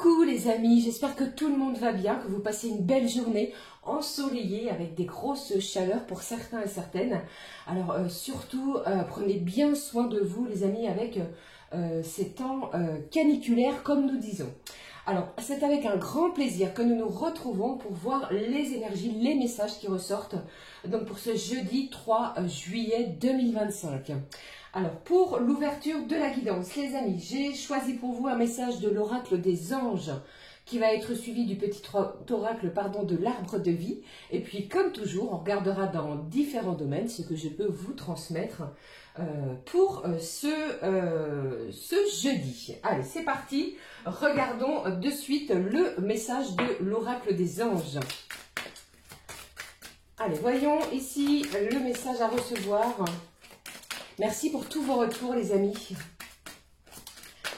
Coucou les amis, j'espère que tout le monde va bien, que vous passez une belle journée ensoleillée avec des grosses chaleurs pour certains et certaines. Alors surtout, prenez bien soin de vous les amis avec ces temps caniculaires comme nous disons. Alors c'est avec un grand plaisir que nous nous retrouvons pour voir les énergies, les messages qui ressortent donc pour ce jeudi 3 juillet 2025. Alors, pour l'ouverture de la guidance, les amis, j'ai choisi pour vous un message de l'oracle des anges qui va être suivi du petit oracle de l'arbre de vie. Et puis, comme toujours, on regardera dans différents domaines ce que je peux vous transmettre pour ce jeudi. Allez, c'est parti. Regardons de suite le message de l'oracle des anges. Allez, voyons ici le message à recevoir. Merci pour tous vos retours, les amis.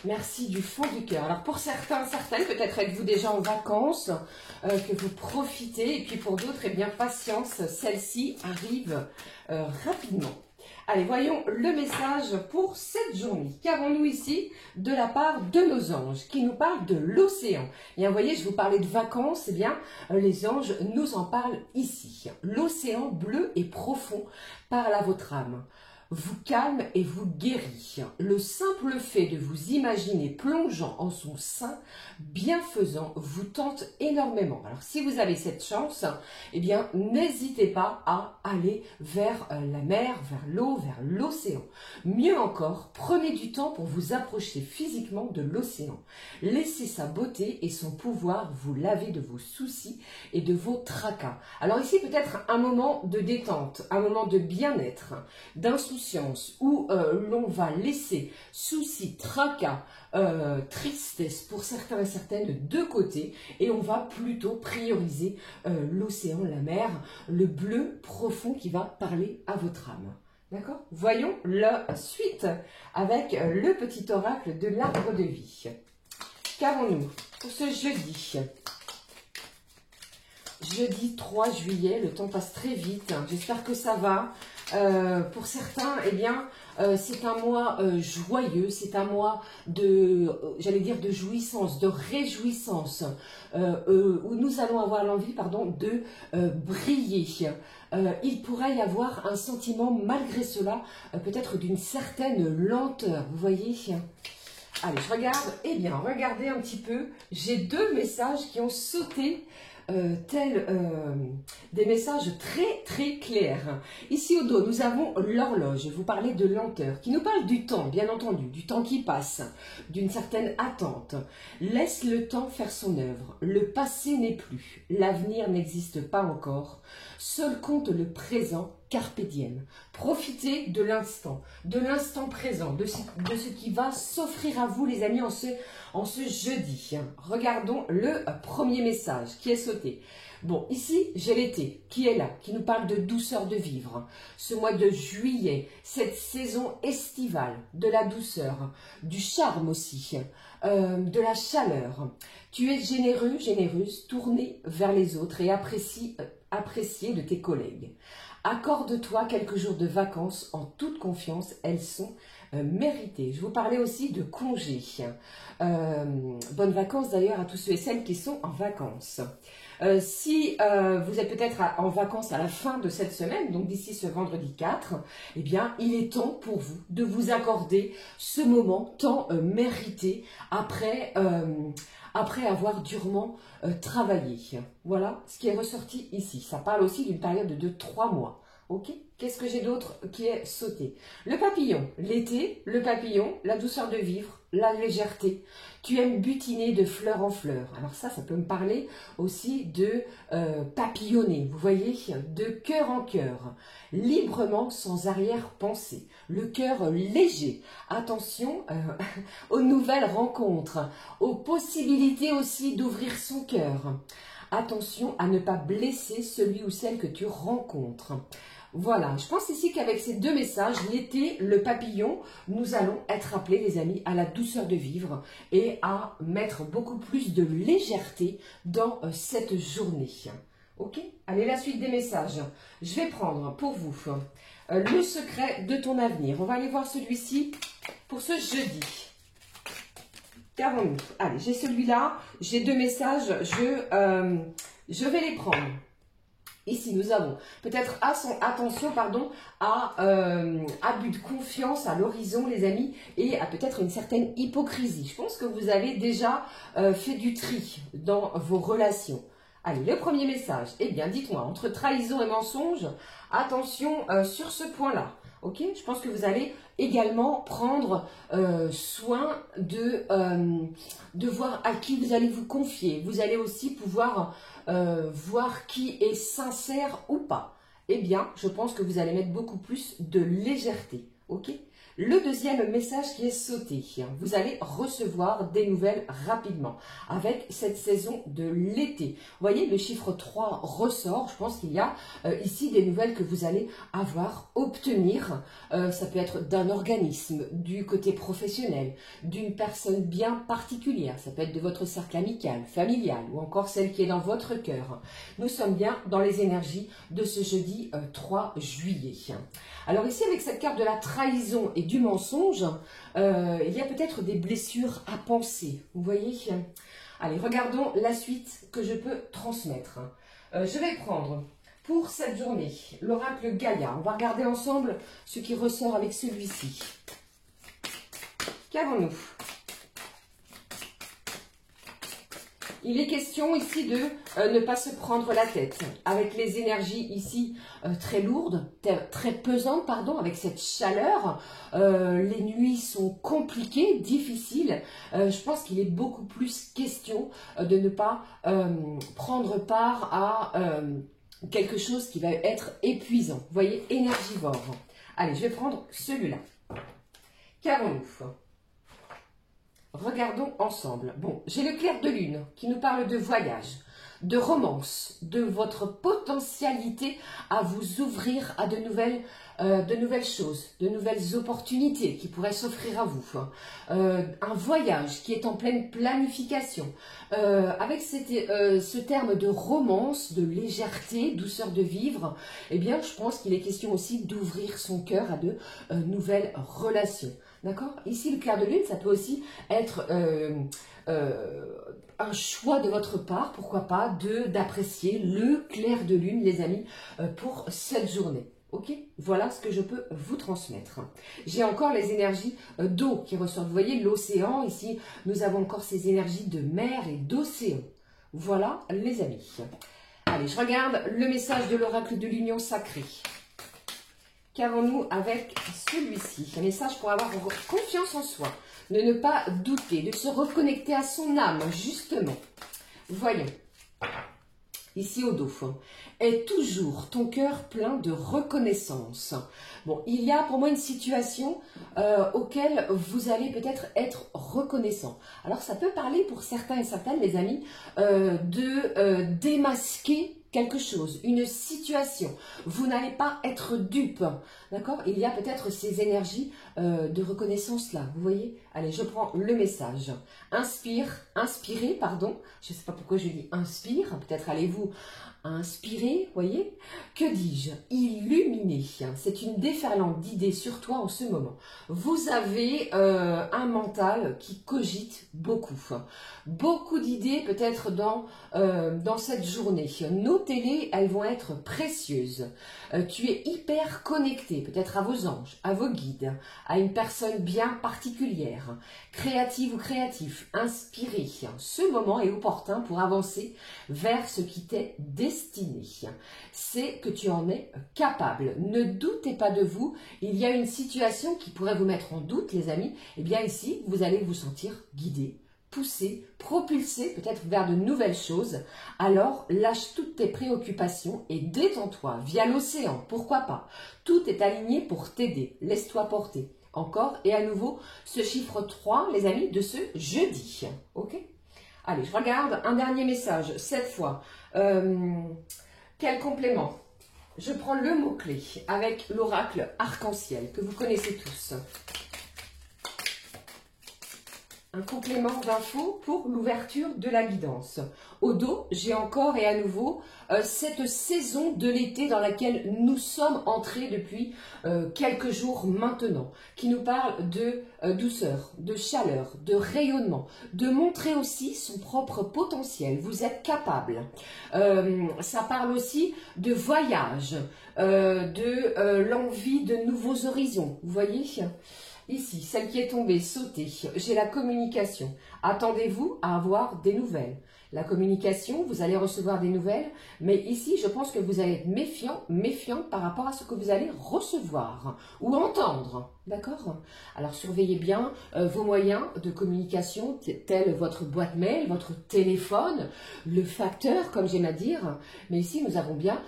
Merci du fond du cœur. Alors, pour certains, certaines, peut-être êtes-vous déjà en vacances, que vous profitez. Et puis, pour d'autres, eh bien, patience, celle-ci arrive rapidement. Allez, voyons le message pour cette journée. Qu'avons-nous ici de la part de nos anges qui nous parlent de l'océan? Bien, vous voyez, je vous parlais de vacances. Eh bien, les anges nous en parlent ici. L'océan bleu et profond parle à votre âme. Vous calme et vous guérit. Le simple fait de vous imaginer plongeant en son sein bienfaisant vous tente énormément. Alors si vous avez cette chance, eh bien n'hésitez pas à aller vers la mer, vers l'eau, vers l'océan. Mieux encore, prenez du temps pour vous approcher physiquement de l'océan. Laissez sa beauté et son pouvoir vous laver de vos soucis et de vos tracas. Alors ici peut-être un moment de détente, un moment de bien-être, d'insouciance, où l'on va laisser soucis, tracas, tristesse pour certains et certaines de côté et on va plutôt prioriser l'océan, la mer, le bleu profond qui va parler à votre âme. D'accord? Voyons la suite avec le petit oracle de l'arbre de vie. Qu'avons-nous pour ce jeudi? Jeudi 3 juillet, le temps passe très vite, j'espère que ça va. Pour certains, eh bien, c'est un mois joyeux, c'est un mois de, j'allais dire, de jouissance, de réjouissance, où nous allons avoir l'envie, de briller. Il pourrait y avoir un sentiment, malgré cela, peut-être d'une certaine lenteur, vous voyez? Allez, je regarde, eh bien, regardez un petit peu, j'ai deux messages qui ont sauté, tels des messages très clairs. Ici au dos, nous avons l'horloge, vous parlez de lenteur, qui nous parle du temps, bien entendu, du temps qui passe, d'une certaine attente. Laisse le temps faire son œuvre, le passé n'est plus, l'avenir n'existe pas encore, seul compte le présent, carpe diem. Profitez de l'instant présent, de ce qui va s'offrir à vous les amis en ce jeudi. Regardons le premier message qui est sauté. Bon, ici, j'ai l'été qui est là, qui nous parle de douceur de vivre. Ce mois de juillet, cette saison estivale, de la douceur, du charme aussi, de la chaleur. Tu es généreux, généreuse, tourné vers les autres et apprécié de tes collègues. Accorde-toi quelques jours de vacances en toute confiance, elles sont méritées. Je vous parlais aussi de congés. Bonnes vacances d'ailleurs à tous ceux et celles qui sont en vacances. Si vous êtes peut-être en vacances à la fin de cette semaine, donc d'ici ce vendredi 4, eh bien, il est temps pour vous de vous accorder ce moment tant mérité après avoir durement travaillé. Voilà ce qui est ressorti ici. Ça parle aussi d'une période de 3 mois. Ok? Qu'est-ce que j'ai d'autre qui est sauté? Le papillon, l'été, le papillon, la douceur de vivre, la légèreté. Tu aimes butiner de fleur en fleur. Alors ça peut me parler aussi de papillonner, vous voyez, de cœur en cœur, librement, sans arrière-pensée, le cœur léger. Attention aux nouvelles rencontres, aux possibilités aussi d'ouvrir son cœur. Attention à ne pas blesser celui ou celle que tu rencontres. Voilà, je pense ici qu'avec ces deux messages, l'été, le papillon, nous allons être appelés, les amis, à la douceur de vivre et à mettre beaucoup plus de légèreté dans cette journée. Ok? Allez, la suite des messages. Je vais prendre pour vous le secret de ton avenir. On va aller voir celui-ci pour ce jeudi. Qu'avons-nous? Allez, j'ai celui-là, j'ai 2 messages, je vais les prendre. Ici, nous avons peut-être attention pardon, à abus de confiance à l'horizon, les amis, et à peut-être une certaine hypocrisie. Je pense que vous avez déjà fait du tri dans vos relations. Allez, le premier message, eh bien, dites-moi, entre trahison et mensonge, attention sur ce point-là. Ok, je pense que vous allez également prendre soin de voir à qui vous allez vous confier. Vous allez aussi pouvoir voir qui est sincère ou pas. Eh bien, je pense que vous allez mettre beaucoup plus de légèreté. Ok ? Le deuxième message qui est sauté, vous allez recevoir des nouvelles rapidement avec cette saison de l'été. Vous voyez, le chiffre 3 ressort. Je pense qu'il y a ici des nouvelles que vous allez obtenir. Ça peut être d'un organisme, du côté professionnel, d'une personne bien particulière. Ça peut être de votre cercle amical, familial ou encore celle qui est dans votre cœur. Nous sommes bien dans les énergies de ce jeudi 3 juillet. Alors ici, avec cette carte de la trahison et du mensonge, il y a peut-être des blessures à penser. Vous voyez? Allez, regardons la suite que je peux transmettre. Je vais prendre pour cette journée l'oracle Gaïa. On va regarder ensemble ce qui ressort avec celui-ci. Qu'avons-nous? Il est question ici de ne pas se prendre la tête. Avec les énergies ici très lourdes, très pesantes, pardon, avec cette chaleur, les nuits sont compliquées, difficiles. Je pense qu'il est beaucoup plus question de ne pas prendre part à quelque chose qui va être épuisant. Vous voyez, énergivore. Allez, je vais prendre celui-là. Qu'avons-nous ? Regardons ensemble. Bon, j'ai le clair de lune qui nous parle de voyage, de romance, de votre potentialité à vous ouvrir à de nouvelles choses, de nouvelles opportunités qui pourraient s'offrir à vous. Un voyage qui est en pleine planification. Avec ce terme de romance, de légèreté, douceur de vivre, eh bien, je pense qu'il est question aussi d'ouvrir son cœur à de nouvelles relations. D'accord? Ici, le clair de lune, ça peut aussi être un choix de votre part, pourquoi pas, d'apprécier le clair de lune, les amis, pour cette journée. Ok? Voilà ce que je peux vous transmettre. J'ai encore les énergies d'eau qui ressortent. Vous voyez l'océan, ici, nous avons encore ces énergies de mer et d'océan. Voilà, les amis. Allez, je regarde le message de l'oracle de l'union sacrée. Qu'avons-nous avec celui-ci? Un message pour avoir confiance en soi, de ne pas douter, de se reconnecter à son âme, justement. Voyons, ici au dos, est toujours ton cœur plein de reconnaissance. Bon, il y a pour moi une situation auquel vous allez peut-être être reconnaissant. Alors, ça peut parler pour certains et certaines, les amis, de démasquer quelque chose, une situation. Vous n'allez pas être dupe, d'accord? Il y a peut-être ces énergies de reconnaissance là, vous voyez? Allez, je prends le message. Inspirez, pardon. Je ne sais pas pourquoi je dis inspire, peut-être allez-vous inspirer, voyez? Que dis-je? Illuminer. C'est une déferlante d'idées sur toi en ce moment. Vous avez un mental qui cogite beaucoup. Beaucoup d'idées peut-être dans cette journée. Notez-les, elles vont être précieuses. Tu es hyper connecté, peut-être à vos anges, à vos guides, à une personne bien particulière, créative ou créatif, inspiré. Ce moment est opportun pour avancer vers ce qui t'est destiné. C'est que tu en es capable. Ne doutez pas de vous. Il y a une situation qui pourrait vous mettre en doute, les amis. Eh bien ici, vous allez vous sentir guidé, poussé, propulsé peut-être vers de nouvelles choses. Alors, lâche toutes tes préoccupations et détends-toi via l'océan. Pourquoi pas? Tout est aligné pour t'aider. Laisse-toi porter. Encore et à nouveau, ce chiffre 3, les amis, de ce jeudi. Ok? Allez, je regarde un dernier message, cette fois. Quel complément? Je prends le mot-clé avec l'oracle arc-en-ciel que vous connaissez tous. un complément d'infos pour l'ouverture de la guidance. Au dos, j'ai encore et à nouveau cette saison de l'été dans laquelle nous sommes entrés depuis quelques jours maintenant, qui nous parle de douceur, de chaleur, de rayonnement, de montrer aussi son propre potentiel. Vous êtes capable. Ça parle aussi de voyage, de l'envie de nouveaux horizons. Vous voyez ? Ici, celle qui est tombée, sauter, j'ai la communication. Attendez-vous à avoir des nouvelles. La communication, vous allez recevoir des nouvelles, mais ici, je pense que vous allez être méfiant par rapport à ce que vous allez recevoir ou entendre. D'accord? Alors, surveillez bien vos moyens de communication, tels votre boîte mail, votre téléphone, le facteur, comme j'aime à dire. Mais ici, nous avons bien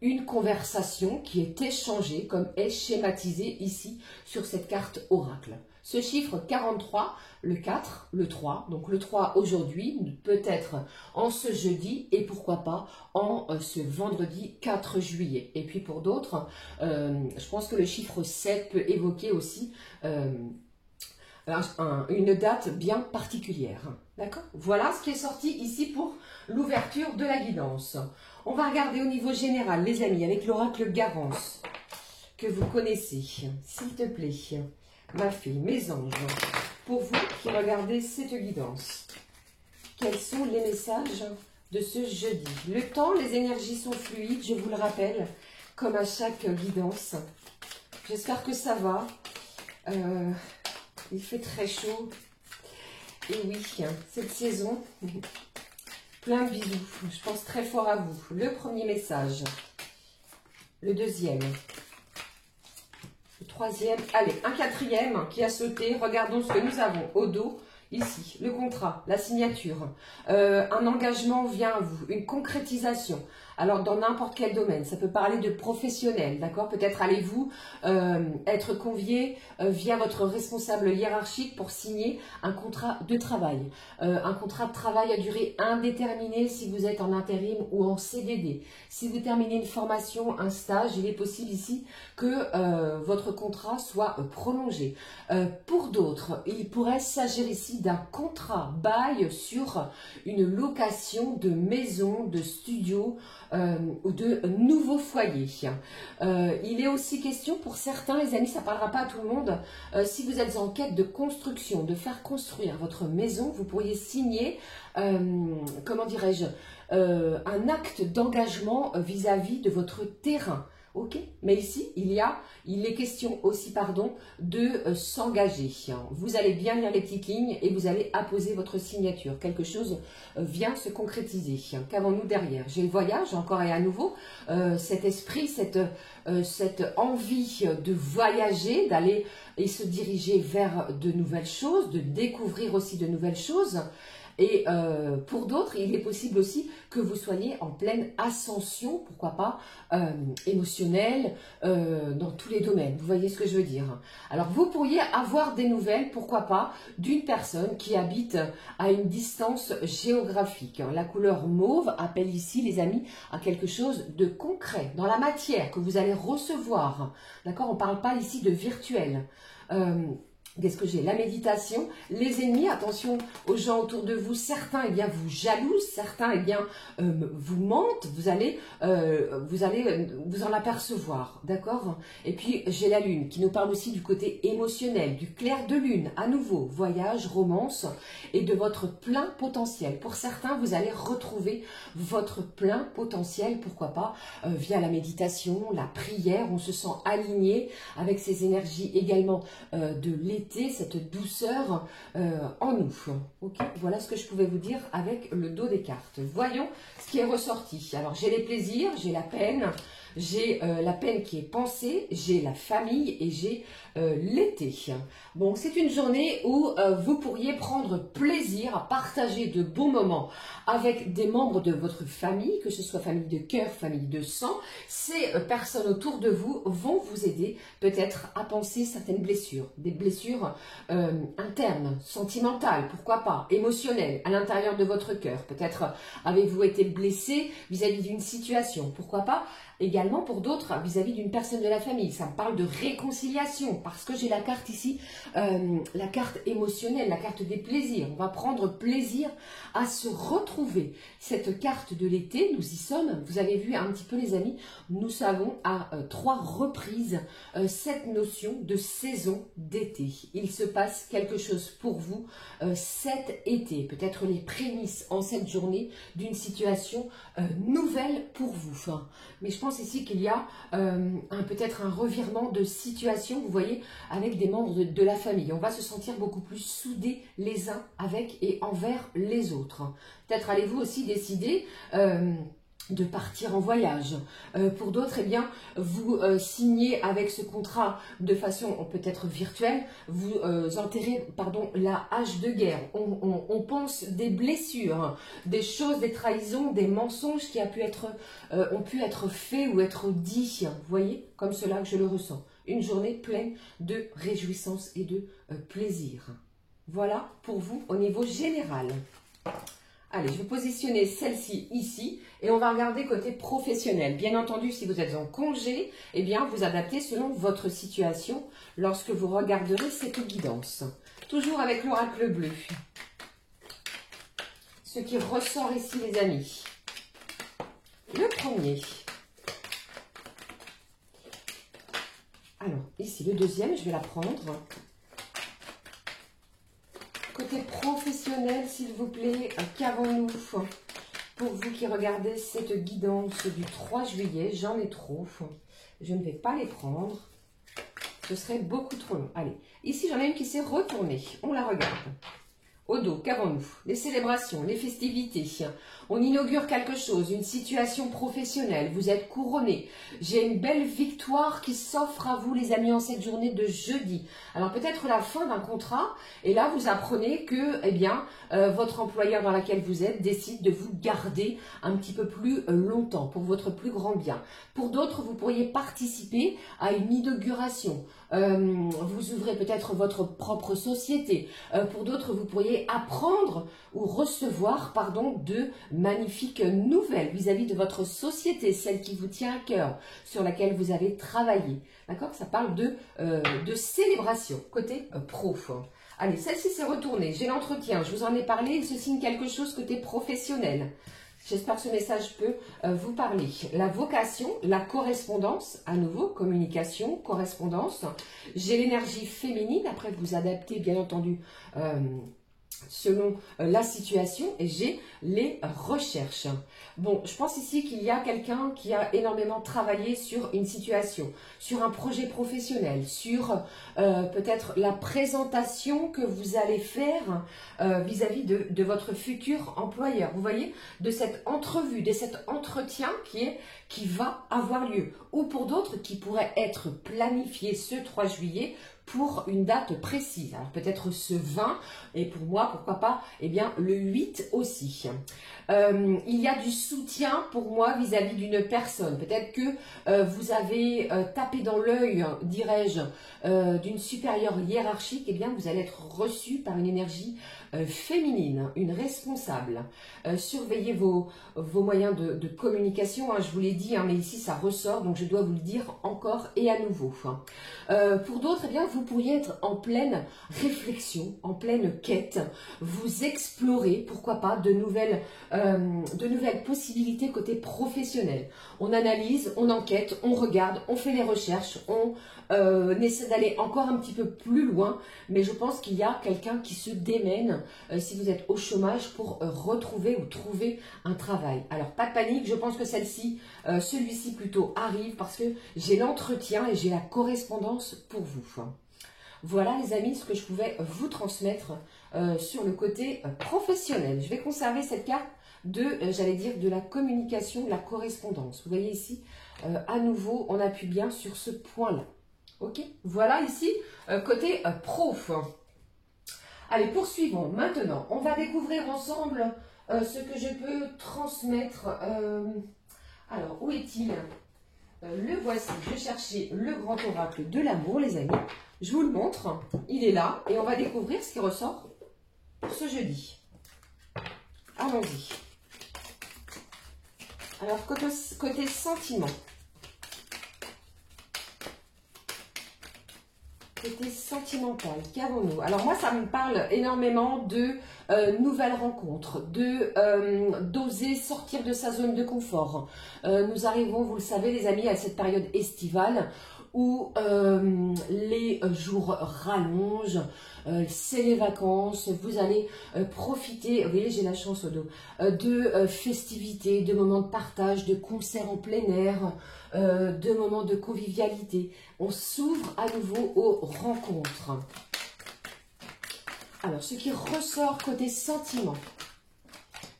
une conversation qui est échangée, comme est schématisée ici sur cette carte oracle. Ce chiffre 43, le 4, le 3, donc le 3 aujourd'hui, peut-être en ce jeudi et pourquoi pas en ce vendredi 4 juillet. Et puis pour d'autres, je pense que le chiffre 7 peut évoquer aussi une date bien particulière. D'accord? Voilà ce qui est sorti ici pour l'ouverture de la guidance. On va regarder au niveau général, les amis, avec l'oracle Garance, que vous connaissez. S'il te plaît, ma fée, mes anges, pour vous qui regardez cette guidance, quels sont les messages de ce jeudi? Le temps, les énergies sont fluides, je vous le rappelle, comme à chaque guidance. J'espère que ça va. Il fait très chaud. Et oui, cette saison, plein de bisous. Je pense très fort à vous. Le premier message. Le deuxième. Le troisième. Allez, un quatrième qui a sauté. Regardons ce que nous avons au dos. Ici, le contrat, la signature, un engagement vient à vous, une concrétisation. Alors, dans n'importe quel domaine, ça peut parler de professionnel, d'accord? Peut-être allez-vous être convié via votre responsable hiérarchique pour signer un contrat de travail. Un contrat de travail à durée indéterminée si vous êtes en intérim ou en CDD. Si vous terminez une formation, un stage, il est possible ici que votre contrat soit prolongé. Pour d'autres, il pourrait s'agir ici d'un contrat bail sur une location de maison, de studio ou de nouveaux foyers. Il est aussi question pour certains, les amis, ça ne parlera pas à tout le monde, si vous êtes en quête de construction, de faire construire votre maison, vous pourriez signer, comment dirais-je, un acte d'engagement vis-à-vis de votre terrain. Ok, mais ici, il est question aussi, pardon, de s'engager. Vous allez bien lire les petites lignes et vous allez apposer votre signature. Quelque chose vient se concrétiser. Qu'avons-nous derrière? J'ai le voyage, encore et à nouveau, cet esprit, cette envie de voyager, d'aller et se diriger vers de nouvelles choses, de découvrir aussi de nouvelles choses. Et pour d'autres, il est possible aussi que vous soyez en pleine ascension, pourquoi pas, émotionnelle, dans tous les domaines. Vous voyez ce que je veux dire? Alors, vous pourriez avoir des nouvelles, pourquoi pas, d'une personne qui habite à une distance géographique. La couleur mauve appelle ici, les amis, à quelque chose de concret, dans la matière, que vous allez recevoir. D'accord? On ne parle pas ici de virtuel. Qu'est-ce que j'ai? La méditation, les ennemis, attention aux gens autour de vous, certains eh bien vous jalousent, certains eh bien vous mentent, vous allez vous en apercevoir, d'accord? Et puis j'ai la lune qui nous parle aussi du côté émotionnel, du clair de lune, à nouveau, voyage, romance et de votre plein potentiel. Pour certains, vous allez retrouver votre plein potentiel, pourquoi pas, via la méditation, la prière, on se sent aligné avec ces énergies également de l'été, cette douceur en nous. Okay, voilà ce que je pouvais vous dire avec le dos des cartes. Voyons ce qui est ressorti. Alors, j'ai les plaisirs, j'ai la peine. J'ai la peine qui est pensée, j'ai la famille et j'ai l'été. Bon, c'est une journée où vous pourriez prendre plaisir à partager de bons moments avec des membres de votre famille, que ce soit famille de cœur, famille de sang. Ces personnes autour de vous vont vous aider peut-être à penser certaines blessures, des blessures internes, sentimentales, pourquoi pas, émotionnelles, à l'intérieur de votre cœur. Peut-être avez-vous été blessé vis-à-vis d'une situation, pourquoi pas, Également pour d'autres, vis-à-vis d'une personne de la famille, ça me parle de réconciliation, parce que j'ai la carte ici, la carte émotionnelle, la carte des plaisirs. On va prendre plaisir à se retrouver. Cette carte de l'été, nous y sommes. Vous avez vu un petit peu les amis, nous avons à 3 reprises cette notion de saison d'été. Il se passe quelque chose pour vous cet été, peut-être les prémices en cette journée d'une situation nouvelle pour vous. Mais je pense ici qu'il y a peut-être un revirement de situation, vous voyez, avec des membres de la famille. On va se sentir beaucoup plus soudés les uns avec et envers les autres. Peut-être allez-vous aussi décider de partir en voyage. Pour d'autres, eh bien, vous signez avec ce contrat de façon peut-être virtuelle, vous enterrez, pardon, la hache de guerre. On pense des blessures, des choses, des trahisons, des mensonges qui ont pu être faits ou être dits. Vous voyez, comme cela que je le ressens. Une journée pleine de réjouissance et de plaisir. Voilà pour vous au niveau général. Allez, je vais positionner celle-ci ici et on va regarder côté professionnel. Bien entendu, si vous êtes en congé, eh bien, vous adaptez selon votre situation lorsque vous regarderez cette guidance. Toujours avec l'oracle bleu. Ce qui ressort ici, les amis. Le premier. Alors, ici, le deuxième, je vais la prendre. Côté professionnel, s'il vous plaît, qu'avons-nous pour vous qui regardez cette guidance du 3 juillet? J'en ai trop. Je ne vais pas les prendre. Ce serait beaucoup trop long. Allez, ici, j'en ai une qui s'est retournée. On la regarde. Au dos, qu'avons-nous? Les célébrations, les festivités. On inaugure quelque chose, une situation professionnelle. Vous êtes couronné. J'ai une belle victoire qui s'offre à vous, les amis, en cette journée de jeudi. Alors peut-être la fin d'un contrat. Et là, vous apprenez que, eh bien, votre employeur dans lequel vous êtes décide de vous garder un petit peu plus longtemps pour votre plus grand bien. Pour d'autres, vous pourriez participer à une inauguration. Vous ouvrez peut-être votre propre société. Pour d'autres, vous pourriez apprendre ou recevoir, pardon, de magnifiques nouvelles vis-à-vis de votre société, celle qui vous tient à cœur, sur laquelle vous avez travaillé. D'accord? Ça parle de célébration, côté pro. Allez, celle-ci s'est retournée. J'ai l'entretien, je vous en ai parlé, il se signe quelque chose côté professionnel. J'espère que ce message peut vous parler. La vocation, la correspondance, à nouveau, communication, correspondance. J'ai l'énergie féminine, après vous adaptez bien entendu selon la situation, et j'ai les recherches. Bon, je pense ici qu'il y a quelqu'un qui a énormément travaillé sur une situation, sur un projet professionnel, sur peut-être la présentation que vous allez faire vis-à-vis de votre futur employeur. Vous voyez, de cette entrevue, de cet entretien qui va avoir lieu. Ou pour d'autres qui pourrait être planifié ce 3 juillet pour une date précise. Alors peut-être ce 20 et pour moi, pourquoi pas, eh bien le 8 aussi. Il y a du soutien pour moi vis-à-vis d'une personne. Peut-être que vous avez tapé dans l'œil, dirais-je, d'une supérieure hiérarchique, eh bien vous allez être reçu par une énergie féminine, une responsable. Surveillez vos moyens de communication, hein, je vous l'ai dit, hein, mais ici ça ressort, donc je dois vous le dire encore et à nouveau. Pour d'autres, eh bien, vous pourriez être en pleine réflexion, en pleine quête, vous explorez, pourquoi pas, de nouvelles possibilités côté professionnel. On analyse, on enquête, on regarde, on fait les recherches, on essaie d'aller encore un petit peu plus loin, mais je pense qu'il y a quelqu'un qui se démène si vous êtes au chômage pour retrouver ou trouver un travail. Alors pas de panique, je pense que celui-ci plutôt arrive parce que j'ai l'entretien et j'ai la correspondance pour vous. Voilà les amis ce que je pouvais vous transmettre sur le côté professionnel. Je vais conserver cette carte j'allais dire, de la communication, de la correspondance. Vous voyez ici, à nouveau, on appuie bien sur ce point-là. Ok, voilà ici, côté pro. Allez, poursuivons. Maintenant, on va découvrir ensemble ce que je peux transmettre. Alors, où est-il? Le voici. Je cherchais le grand oracle de l'amour, les amis. Je vous le montre. Il est là et on va découvrir ce qui ressort ce jeudi. Allons-y. Alors, côté sentiment. Côté sentimental, qu'avons-nous? Alors moi, ça me parle énormément de nouvelles rencontres, d'oser sortir de sa zone de confort. Nous arrivons, vous le savez les amis, à cette période estivale où les jours rallongent, c'est les vacances, vous allez profiter, vous voyez j'ai la chance au dos, de festivités, de moments de partage, de concerts en plein air, de moments de convivialité. On s'ouvre à nouveau aux rencontres. Alors, ce qui ressort côté sentiment,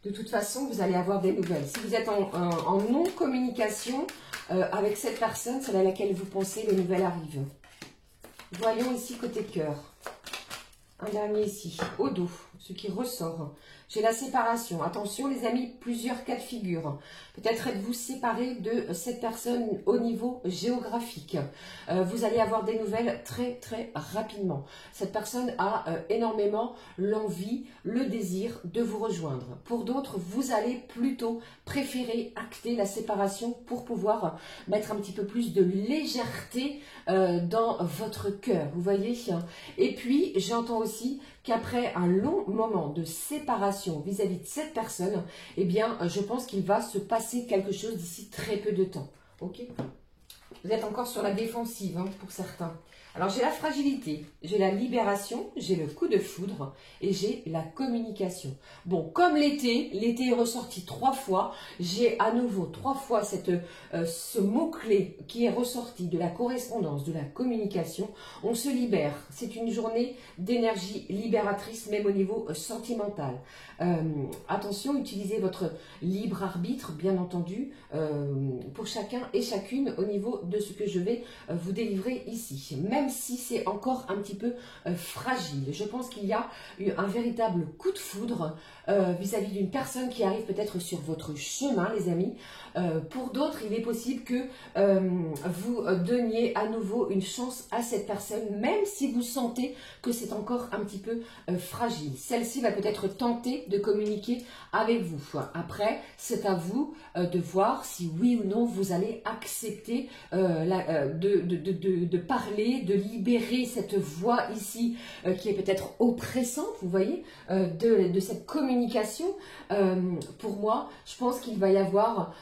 de toute façon, vous allez avoir des nouvelles. Si vous êtes en non-communication avec cette personne, celle à laquelle vous pensez, les nouvelles arrivent. Voyons ici côté cœur. Un dernier ici, au dos, ce qui ressort. J'ai la séparation. Attention les amis, plusieurs cas de figure. Peut-être êtes-vous séparés de cette personne au niveau géographique. Vous allez avoir des nouvelles très très rapidement. Cette personne a énormément l'envie, le désir de vous rejoindre. Pour d'autres, vous allez plutôt préférer acter la séparation pour pouvoir mettre un petit peu plus de légèreté dans votre cœur. Vous voyez? Et puis, j'entends aussi qu'après un long moment de séparation vis-à-vis de cette personne, eh bien, je pense qu'il va se passer quelque chose d'ici très peu de temps. Ok? Vous êtes encore sur la défensive hein, pour certains. Alors, j'ai la fragilité, j'ai la libération, j'ai le coup de foudre et j'ai la communication. Bon, comme l'été est ressorti 3 fois, j'ai à nouveau 3 fois ce mot-clé qui est ressorti de la correspondance, de la communication. On se libère. C'est une journée d'énergie libératrice, même au niveau sentimental. Attention, utilisez votre libre arbitre, bien entendu, pour chacun et chacune au niveau de ce que je vais vous délivrer ici. Même si c'est encore un petit peu fragile. Je pense qu'il y a eu un véritable coup de foudre vis-à-vis d'une personne qui arrive peut-être sur votre chemin, les amis. Pour d'autres, il est possible que vous donniez à nouveau une chance à cette personne, même si vous sentez que c'est encore un petit peu fragile. Celle-ci va peut-être tenter de communiquer avec vous. Après, c'est à vous de voir si oui ou non vous allez accepter de parler, de libérer cette voix ici qui est peut-être oppressante, vous voyez, de cette communication. Pour moi, je pense qu'il va y avoir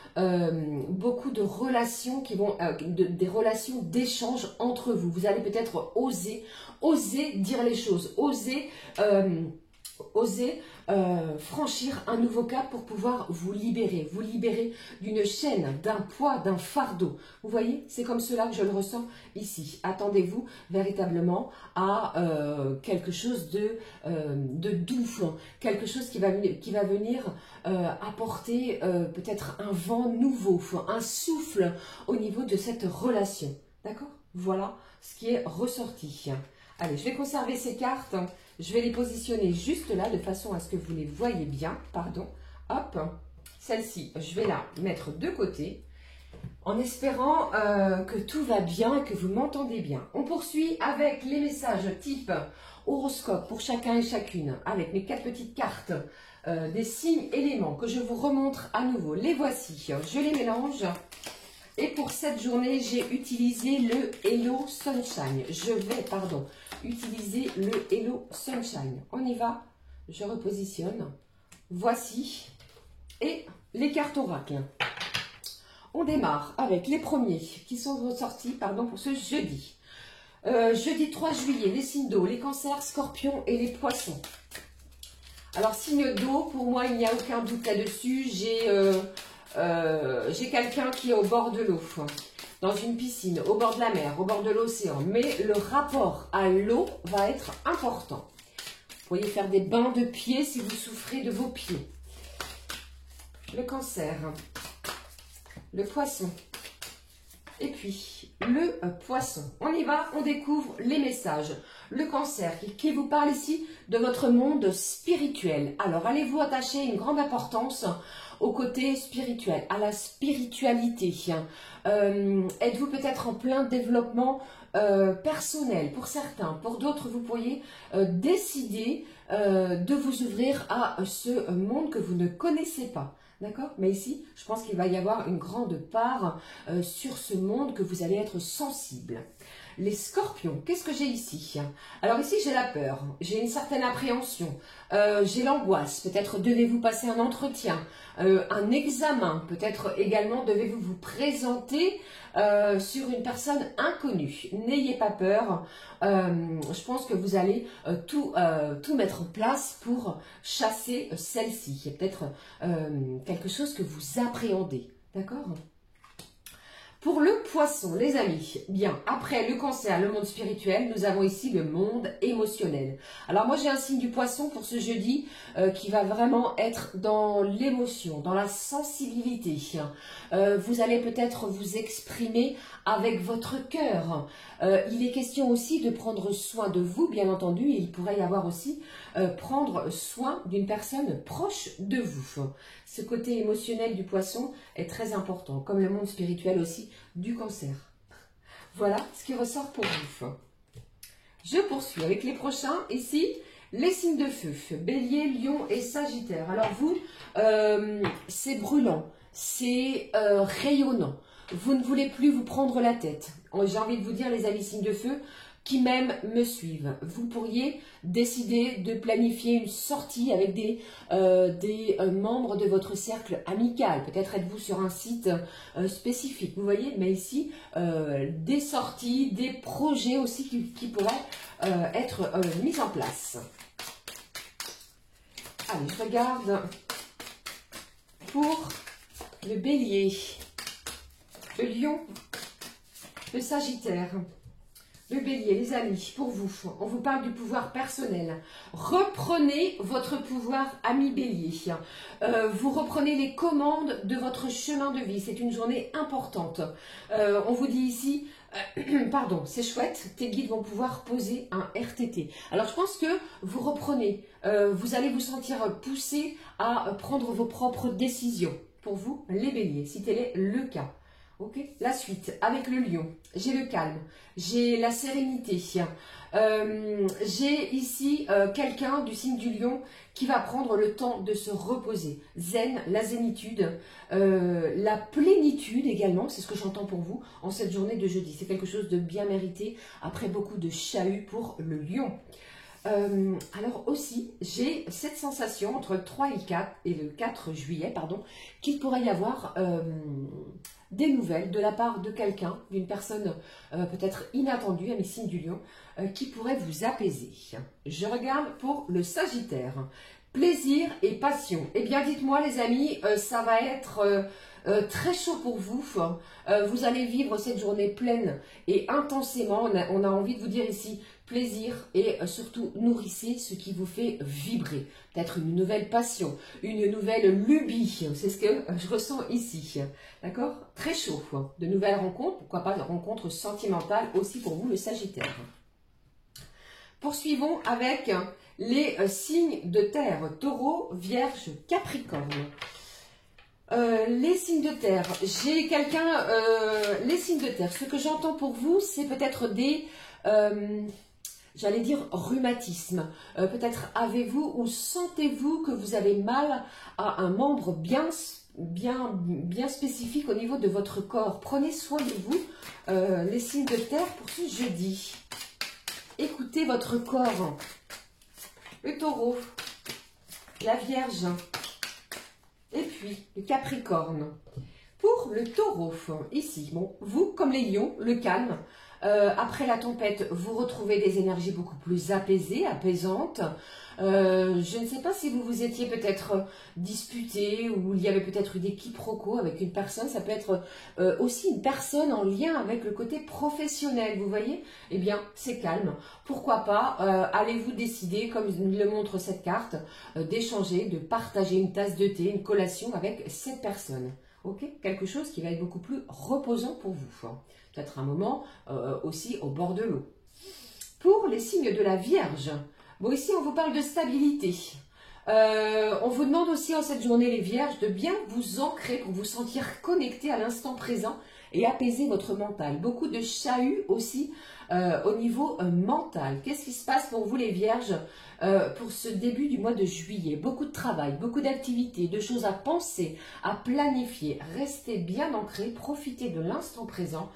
beaucoup de relations qui vont, des relations d'échange entre vous. Vous allez peut-être oser dire les choses, oser franchir un nouveau cap pour pouvoir vous libérer d'une chaîne, d'un poids, d'un fardeau. Vous voyez, c'est comme cela que je le ressens ici. Attendez-vous véritablement à quelque chose de doux, quelque chose qui va venir apporter peut-être un vent nouveau, un souffle au niveau de cette relation. D'accord? Voilà ce qui est ressorti. Allez, je vais conserver ces cartes. Je vais les positionner juste là, de façon à ce que vous les voyez bien. Pardon. Hop. Celle-ci, je vais la mettre de côté, en espérant que tout va bien et que vous m'entendez bien. On poursuit avec les messages type horoscope pour chacun et chacune, avec mes 4 petites cartes, des signes éléments que je vous remontre à nouveau. Les voici. Je les mélange. Et pour cette journée, j'ai utilisé le Hello Sunshine. Je vais, utiliser le Hello Sunshine. On y va. Je repositionne. Voici. Et les cartes oracles. On démarre avec les premiers qui sont ressortis, pour ce jeudi. Jeudi 3 juillet, les signes d'eau, les cancers, scorpions et les poissons. Alors, signe d'eau, pour moi, il n'y a aucun doute là-dessus. J'ai quelqu'un qui est au bord de l'eau, dans une piscine, au bord de la mer, au bord de l'océan. Mais le rapport à l'eau va être important. Vous pourriez faire des bains de pieds si vous souffrez de vos pieds. Le cancer, le poisson, et puis le poisson. On y va, on découvre les messages. Le cancer qui vous parle ici de votre monde spirituel. Alors, allez-vous attacher une grande importance au côté spirituel, à la spiritualité. Êtes-vous peut-être en plein développement personnel pour certains. Pour d'autres, vous pourriez décider de vous ouvrir à ce monde que vous ne connaissez pas. D'accord? Mais ici, je pense qu'il va y avoir une grande part sur ce monde que vous allez être sensible. Les scorpions, qu'est-ce que j'ai ici? Alors ici, j'ai la peur, j'ai une certaine appréhension, j'ai l'angoisse, peut-être devez-vous passer un entretien, un examen, peut-être également devez-vous vous présenter sur une personne inconnue. N'ayez pas peur, je pense que vous allez tout mettre en place pour chasser celle-ci. Il y a peut-être quelque chose que vous appréhendez, d'accord? Pour le poisson, les amis, bien, après le cancer, le monde spirituel, nous avons ici le monde émotionnel. Alors moi, j'ai un signe du poisson pour ce jeudi qui va vraiment être dans l'émotion, dans la sensibilité. Vous allez peut-être vous exprimer avec votre cœur. Il est question aussi de prendre soin de vous, bien entendu. Il pourrait y avoir aussi prendre soin d'une personne proche de vous. Ce côté émotionnel du poisson est très important, comme le monde spirituel aussi du cancer. Voilà ce qui ressort pour vous. Je poursuis avec les prochains. Ici, les signes de feu, Bélier, Lion et Sagittaire. Alors vous, c'est brûlant, c'est rayonnant. Vous ne voulez plus vous prendre la tête. J'ai envie de vous dire, les amis signes de feu, qui même me suivent. Vous pourriez décider de planifier une sortie avec des membres de votre cercle amical. Peut-être êtes-vous sur un site spécifique, vous voyez, mais ici, des sorties, des projets aussi qui pourraient être mis en place. Allez, je regarde pour le Bélier, le Lion, le Sagittaire. Le Bélier, les amis, pour vous, on vous parle du pouvoir personnel. Reprenez votre pouvoir, ami Bélier. Vous reprenez les commandes de votre chemin de vie. C'est une journée importante. On vous dit ici, pardon, c'est chouette, tes guides vont pouvoir poser un RTT. Alors je pense que vous reprenez, vous allez vous sentir poussé à prendre vos propres décisions. Pour vous, les Béliers, si tel est le cas. Ok, la suite, avec le Lion, j'ai le calme, j'ai la sérénité, j'ai ici quelqu'un du signe du Lion qui va prendre le temps de se reposer. Zen, la zénitude, la plénitude également, c'est ce que j'entends pour vous en cette journée de jeudi. C'est quelque chose de bien mérité après beaucoup de chahut pour le Lion. Alors aussi, j'ai cette sensation entre le 3 et le 4 juillet, pardon, qu'il pourrait y avoir des nouvelles de la part de quelqu'un, d'une personne peut-être inattendue, à mes signes du Lion, qui pourrait vous apaiser. Je regarde pour le Sagittaire. Plaisir et passion. Eh bien, dites-moi les amis, ça va être très chaud pour vous. Vous allez vivre cette journée pleine et intensément. On a envie de vous dire ici plaisir et surtout nourrissez ce qui vous fait vibrer. Peut-être une nouvelle passion, une nouvelle lubie. C'est ce que je ressens ici. D'accord? Très chaud. De nouvelles rencontres. Pourquoi pas de rencontres sentimentales aussi pour vous, le Sagittaire. Poursuivons avec les signes de terre. Taureau, Vierge, Capricorne. Les signes de terre, j'ai quelqu'un, les signes de terre, ce que j'entends pour vous, c'est peut-être des, j'allais dire rhumatisme. Peut-être avez-vous ou sentez-vous que vous avez mal à un membre bien spécifique au niveau de votre corps. Prenez soin de vous, les signes de terre pour ce jeudi. Écoutez votre corps. Le Taureau, la Vierge. Et puis, le Capricorne. Pour le Taureau, ici, bon, vous, comme les lions, le calme. Après la tempête, vous retrouvez des énergies beaucoup plus apaisées, apaisantes. Je ne sais pas si vous vous étiez peut-être disputé ou il y avait peut-être eu des quiproquos avec une personne. Ça peut être aussi une personne en lien avec le côté professionnel, vous voyez? Eh bien, c'est calme. Pourquoi pas, allez-vous décider, comme le montre cette carte, d'échanger, de partager une tasse de thé, une collation avec cette personne. Ok, quelque chose qui va être beaucoup plus reposant pour vous. Peut-être un moment aussi au bord de l'eau. Pour les signes de la Vierge, bon, ici on vous parle de stabilité. On vous demande aussi en cette journée, les Vierges, de bien vous ancrer pour vous sentir connecté à l'instant présent et apaiser votre mental. Beaucoup de chahuts aussi au niveau mental. Qu'est-ce qui se passe pour vous les vierges pour ce début du mois de juillet? Beaucoup de travail, beaucoup d'activités, de choses à penser, à planifier. Restez bien ancrés, profitez de l'instant présent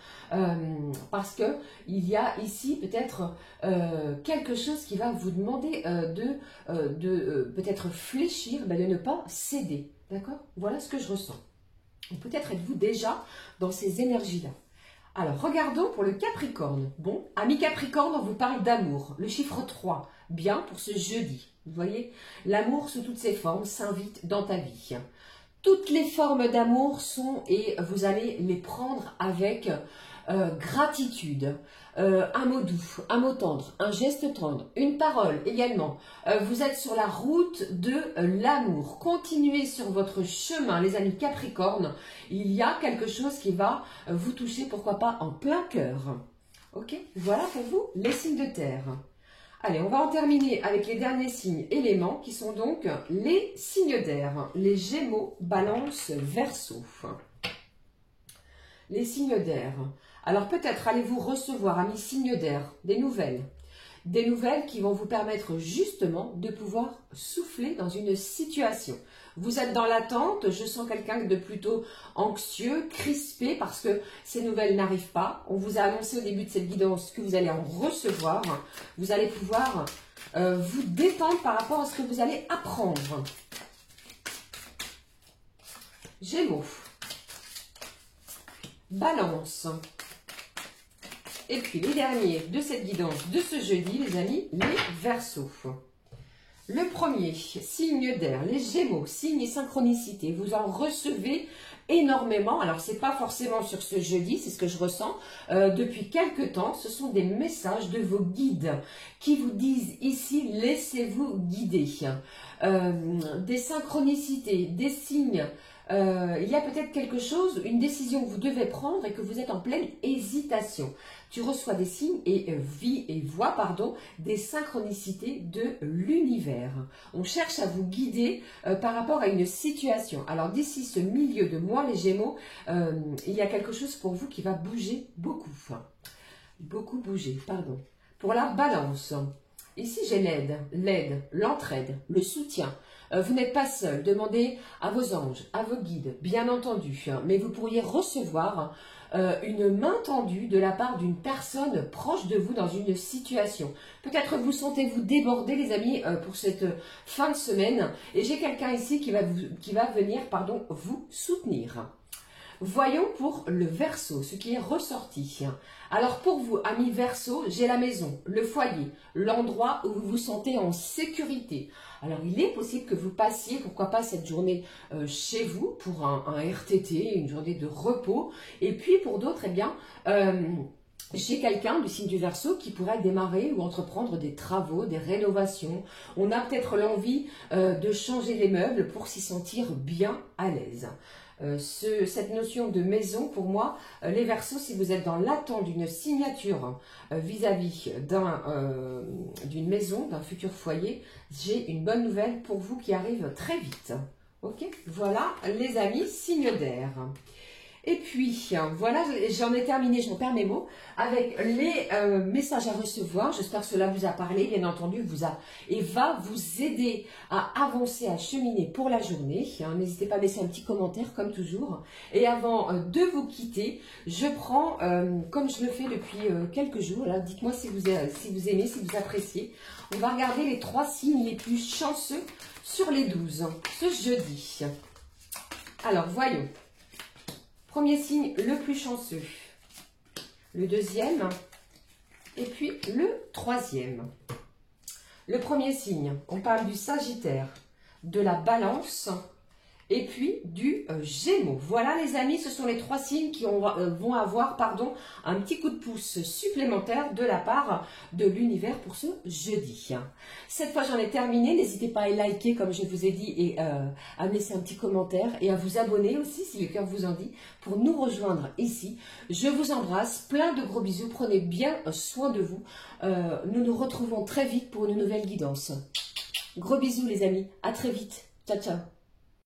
parce que il y a ici peut-être quelque chose qui va vous demander de peut-être fléchir, mais de ne pas céder. D'accord? Voilà ce que je ressens. Peut-être êtes-vous déjà dans ces énergies-là. Alors, regardons pour le Capricorne. Bon, ami Capricorne, on vous parle d'amour. Le chiffre 3, bien pour ce jeudi. Vous voyez, l'amour sous toutes ses formes s'invite dans ta vie. Toutes les formes d'amour sont, et vous allez les prendre avec gratitude, un mot doux, un mot tendre, un geste tendre, une parole également. Vous êtes sur la route de l'amour. Continuez sur votre chemin, les amis Capricorne. Il y a quelque chose qui va vous toucher, pourquoi pas en plein cœur. Ok, voilà pour vous les signes de terre. Allez, on va en terminer avec les derniers signes éléments qui sont donc les signes d'air, les Gémeaux, Balance, Verseau. Les signes d'air. Alors peut-être allez-vous recevoir, amis signes d'air, des nouvelles qui vont vous permettre justement de pouvoir souffler dans une situation. Vous êtes dans l'attente, je sens quelqu'un de plutôt anxieux, crispé parce que ces nouvelles n'arrivent pas. On vous a annoncé au début de cette guidance que vous allez en recevoir. Vous allez pouvoir vous détendre par rapport à ce que vous allez apprendre. Gémeaux, Balance. Et puis les derniers de cette guidance de ce jeudi, les amis, les Verseaux. Le premier, signe d'air, les Gémeaux, signe et synchronicité. Vous en recevez énormément. Alors, ce n'est pas forcément sur ce jeudi, c'est ce que je ressens. Depuis quelques temps, ce sont des messages de vos guides qui vous disent ici, laissez-vous guider. Des synchronicités, des signes. Il y a peut-être quelque chose, une décision que vous devez prendre et que vous êtes en pleine hésitation. Tu reçois des signes et vois des synchronicités de l'univers. On cherche à vous guider par rapport à une situation. Alors d'ici ce milieu de mois, les Gémeaux, il y a quelque chose pour vous qui va bouger beaucoup. Beaucoup bouger, pardon. Pour la Balance, ici j'ai l'aide, l'entraide, le soutien. Vous n'êtes pas seul, demandez à vos anges, à vos guides, bien entendu, mais vous pourriez recevoir une main tendue de la part d'une personne proche de vous dans une situation. Peut-être vous sentez-vous débordé, les amis, pour cette fin de semaine, et j'ai quelqu'un ici qui va venir vous soutenir. Voyons pour le Verseau, ce qui est ressorti. Alors pour vous, amis Verseau, j'ai la maison, le foyer, l'endroit où vous vous sentez en sécurité. Alors il est possible que vous passiez, pourquoi pas, cette journée chez vous pour un RTT, une journée de repos. Et puis pour d'autres, eh bien, j'ai quelqu'un du signe du Verseau qui pourrait démarrer ou entreprendre des travaux, des rénovations. On a peut-être l'envie de changer les meubles pour s'y sentir bien à l'aise. Cette notion de maison, pour moi, les Verseaux, si vous êtes dans l'attente d'une signature vis-à-vis d'une maison, d'un futur foyer, j'ai une bonne nouvelle pour vous qui arrive très vite. Ok, voilà les amis, signe d'air. Et puis, voilà, j'en ai terminé, j'en perds mes mots, avec les messages à recevoir. J'espère que cela vous a parlé, bien entendu, et va vous aider à avancer, à cheminer pour la journée. N'hésitez pas à laisser un petit commentaire, comme toujours. Et avant de vous quitter, je prends, comme je le fais depuis quelques jours, là, dites-moi si vous aimez, si vous appréciez. On va regarder les 3 signes les plus chanceux sur les 12, ce jeudi. Alors, voyons. Premier signe, le plus chanceux. Le deuxième. Et puis le troisième. Le premier signe, on parle du Sagittaire, de la Balance et puis du Gémeaux. Voilà les amis, ce sont les 3 signes qui vont avoir un petit coup de pouce supplémentaire de la part de l'univers pour ce jeudi. Cette fois j'en ai terminé, n'hésitez pas à liker comme je vous ai dit et à me laisser un petit commentaire et à vous abonner aussi si le cœur vous en dit pour nous rejoindre ici. Je vous embrasse, plein de gros bisous, prenez bien soin de vous. Nous nous retrouvons très vite pour une nouvelle guidance. Gros bisous les amis, à très vite, ciao ciao.